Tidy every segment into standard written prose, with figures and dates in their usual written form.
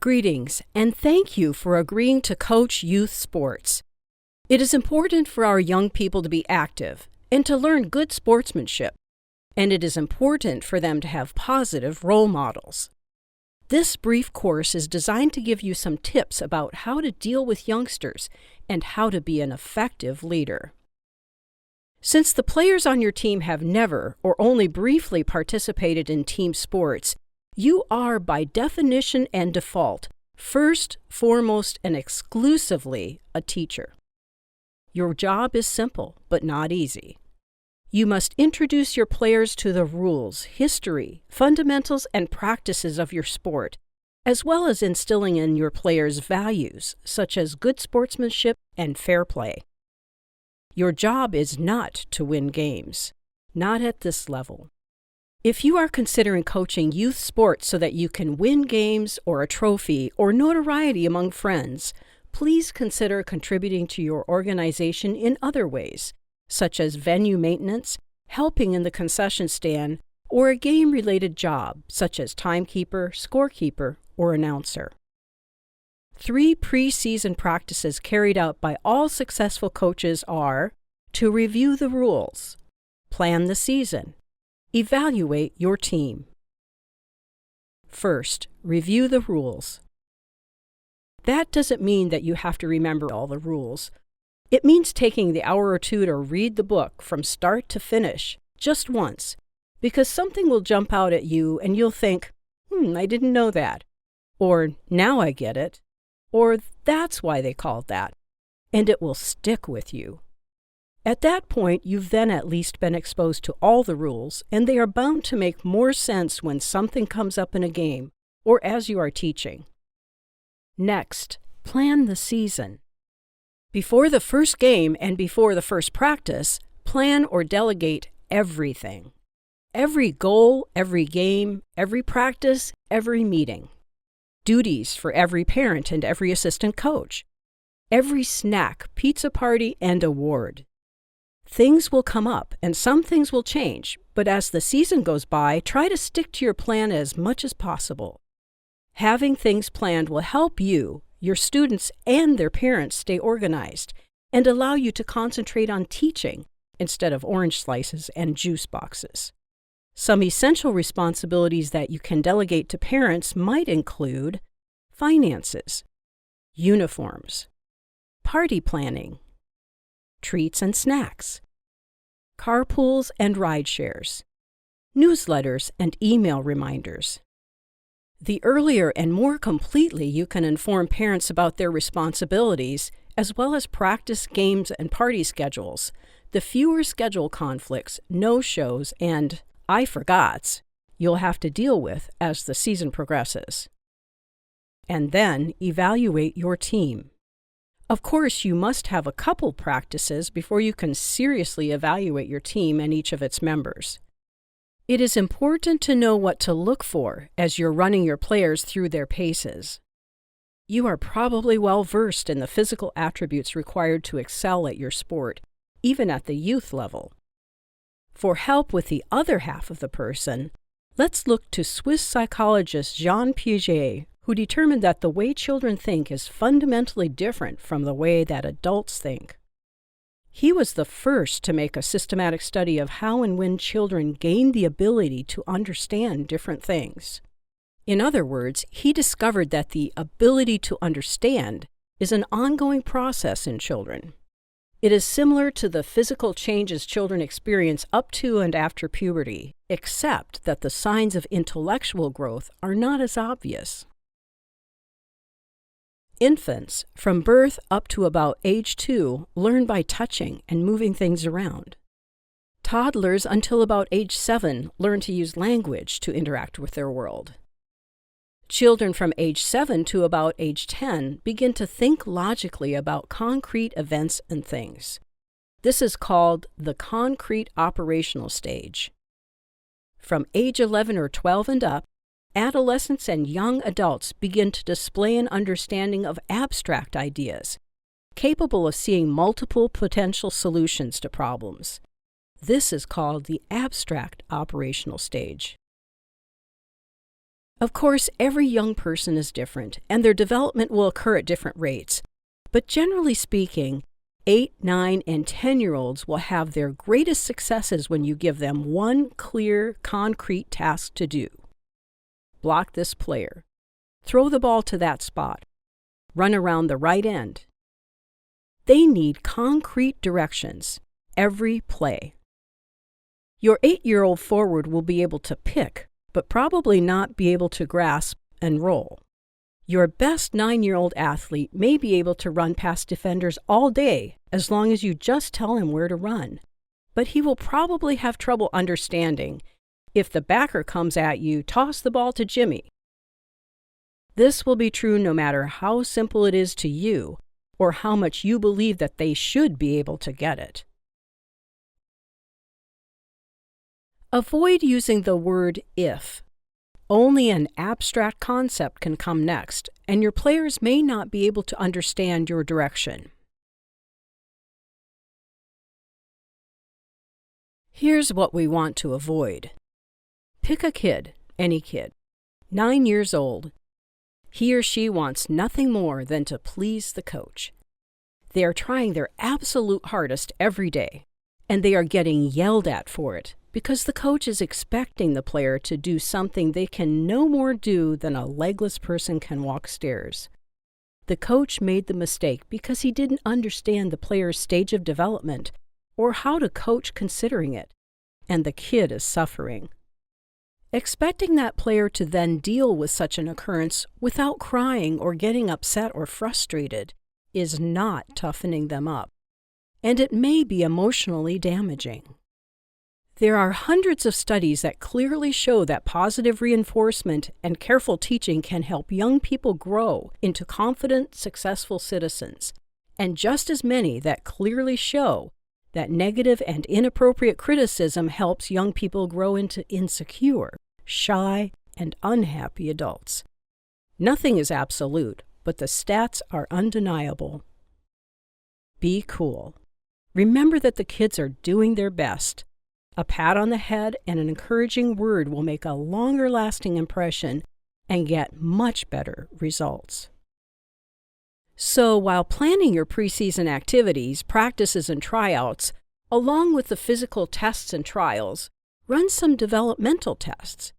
Greetings, and thank you for agreeing to coach youth sports. It is important for our young people to be active and to learn good sportsmanship, and it is important for them to have positive role models. This brief course is designed to give you some tips about how to deal with youngsters and how to be an effective leader. Since the players on your team have never or only briefly participated in team sports, you are, by definition and default, first, foremost, and exclusively a teacher. Your job is simple, but not easy. You must introduce your players to the rules, history, fundamentals, and practices of your sport, as well as instilling in your players values, such as good sportsmanship and fair play. Your job is not to win games, not at this level. If you are considering coaching youth sports so that you can win games or a trophy or notoriety among friends, please consider contributing to your organization in other ways, such as venue maintenance, helping in the concession stand, or a game-related job, such as timekeeper, scorekeeper, or announcer. 3 pre-season practices carried out by all successful coaches are to review the rules, plan the season, evaluate your team. First, review the rules. That doesn't mean that you have to remember all the rules. It means taking the hour or two to read the book from start to finish, just once, because something will jump out at you and you'll think, I didn't know that, or now I get it, or that's why they called that, and it will stick with you. At that point, you've then at least been exposed to all the rules, and they are bound to make more sense when something comes up in a game or as you are teaching. Next, plan the season. Before the first game and before the first practice, plan or delegate everything. Every goal, every game, every practice, every meeting. Duties for every parent and every assistant coach. Every snack, pizza party, and award. Things will come up, and some things will change, but as the season goes by, try to stick to your plan as much as possible. Having things planned will help you, your students, and their parents stay organized and allow you to concentrate on teaching instead of orange slices and juice boxes. Some essential responsibilities that you can delegate to parents might include finances, uniforms, party planning, treats and snacks, carpools and ride shares, newsletters and email reminders. The earlier and more completely you can inform parents about their responsibilities, as well as practice, games, and party schedules, the fewer schedule conflicts, no-shows, and I forgots you'll have to deal with as the season progresses. And then evaluate your team. Of course, you must have a couple practices before you can seriously evaluate your team and each of its members. It is important to know what to look for as you're running your players through their paces. You are probably well versed in the physical attributes required to excel at your sport, even at the youth level. For help with the other half of the person, let's look to Swiss psychologist Jean Piaget, who determined that the way children think is fundamentally different from the way that adults think. He was the first to make a systematic study of how and when children gain the ability to understand different things. In other words, he discovered that the ability to understand is an ongoing process in children. It is similar to the physical changes children experience up to and after puberty, except that the signs of intellectual growth are not as obvious. Infants, from birth up to about age 2, learn by touching and moving things around. Toddlers until about age 7 learn to use language to interact with their world. Children from age 7 to about age 10 begin to think logically about concrete events and things. This is called the concrete operational stage. From age 11 or 12 and up, adolescents and young adults begin to display an understanding of abstract ideas, capable of seeing multiple potential solutions to problems. This is called the abstract operational stage. Of course, every young person is different, and their development will occur at different rates. But generally speaking, 8, 9, and 10-year-olds will have their greatest successes when you give them one clear, concrete task to do. Block this player. Throw the ball to that spot. Run around the right end. They need concrete directions every play. Your 8-year-old forward will be able to pick, but probably not be able to grasp and roll. Your best 9-year-old athlete may be able to run past defenders all day as long as you just tell him where to run, but he will probably have trouble understanding if the backer comes at you, toss the ball to Jimmy. This will be true no matter how simple it is to you or how much you believe that they should be able to get it. Avoid using the word if. Only an abstract concept can come next, and your players may not be able to understand your direction. Here's what we want to avoid. Pick a kid, any kid, 9 years old. He or she wants nothing more than to please the coach. They are trying their absolute hardest every day, and they are getting yelled at for it because the coach is expecting the player to do something they can no more do than a legless person can walk stairs. The coach made the mistake because he didn't understand the player's stage of development or how to coach considering it, and the kid is suffering. Expecting that player to then deal with such an occurrence without crying or getting upset or frustrated is not toughening them up, and it may be emotionally damaging. There are hundreds of studies that clearly show that positive reinforcement and careful teaching can help young people grow into confident, successful citizens, and just as many that clearly show that negative and inappropriate criticism helps young people grow into insecure, shy, and unhappy adults. Nothing is absolute, but the stats are undeniable. Be cool. Remember that the kids are doing their best. A pat on the head and an encouraging word will make a longer-lasting impression and get much better results. So while planning your preseason activities, practices, and tryouts, along with the physical tests and trials, run some developmental tests.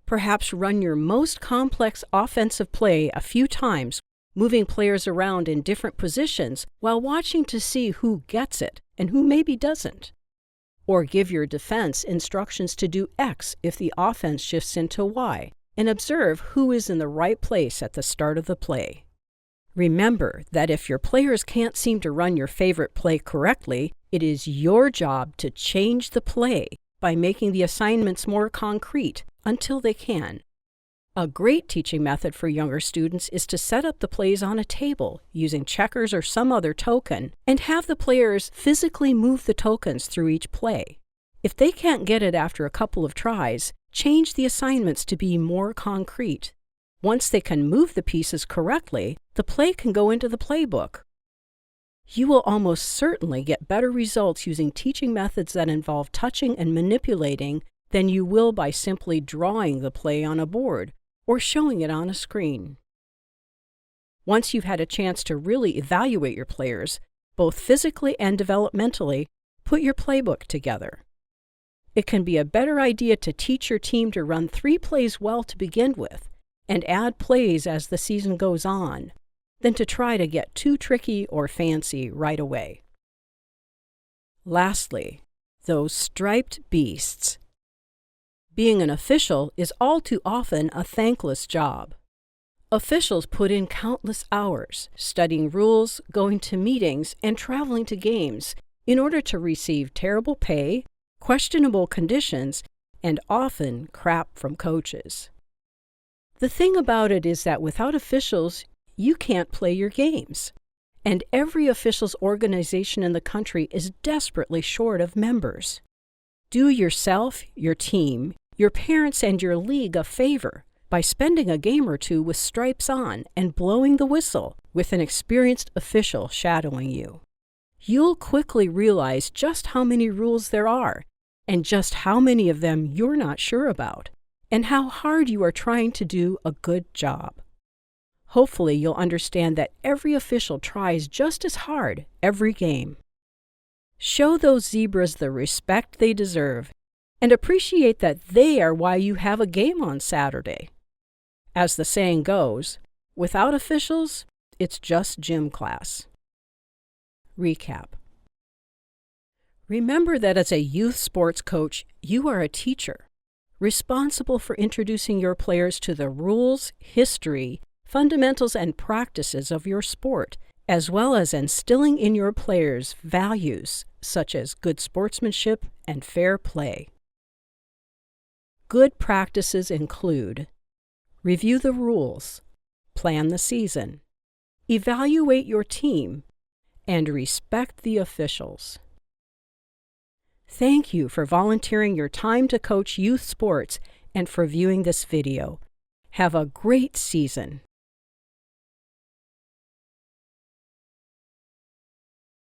Perhaps run your most complex offensive play a few times, moving players around in different positions while watching to see who gets it and who maybe doesn't. Or give your defense instructions to do X if the offense shifts into Y, and observe who is in the right place at the start of the play. Remember that if your players can't seem to run your favorite play correctly, it is your job to change the play by making the assignments more concrete until they can. A great teaching method for younger students is to set up the plays on a table using checkers or some other token and have the players physically move the tokens through each play. If they can't get it after a couple of tries, change the assignments to be more concrete. Once they can move the pieces correctly, the play can go into the playbook. You will almost certainly get better results using teaching methods that involve touching and manipulating than you will by simply drawing the play on a board or showing it on a screen. Once you've had a chance to really evaluate your players, both physically and developmentally, put your playbook together. It can be a better idea to teach your team to run 3 plays well to begin with, and add plays as the season goes on, than to try to get too tricky or fancy right away. Lastly, those striped beasts. Being an official is all too often a thankless job. Officials put in countless hours studying rules, going to meetings, and traveling to games in order to receive terrible pay, questionable conditions, and often crap from coaches. The thing about it is that without officials, you can't play your games. And every officials organization in the country is desperately short of members. Do yourself, your team, your parents, and your league a favor by spending a game or two with stripes on and blowing the whistle with an experienced official shadowing you. You'll quickly realize just how many rules there are and just how many of them you're not sure about, and how hard you are trying to do a good job. Hopefully, you'll understand that every official tries just as hard every game. Show those zebras the respect they deserve and appreciate that they are why you have a game on Saturday. As the saying goes, without officials, it's just gym class. Recap. Remember that as a youth sports coach, you are a teacher, responsible for introducing your players to the rules, history, fundamentals, and practices of your sport, as well as instilling in your players values such as good sportsmanship and fair play. Good practices include: review the rules, plan the season, evaluate your team, and respect the officials. Thank you for volunteering your time to coach youth sports and for viewing this video. Have a great season.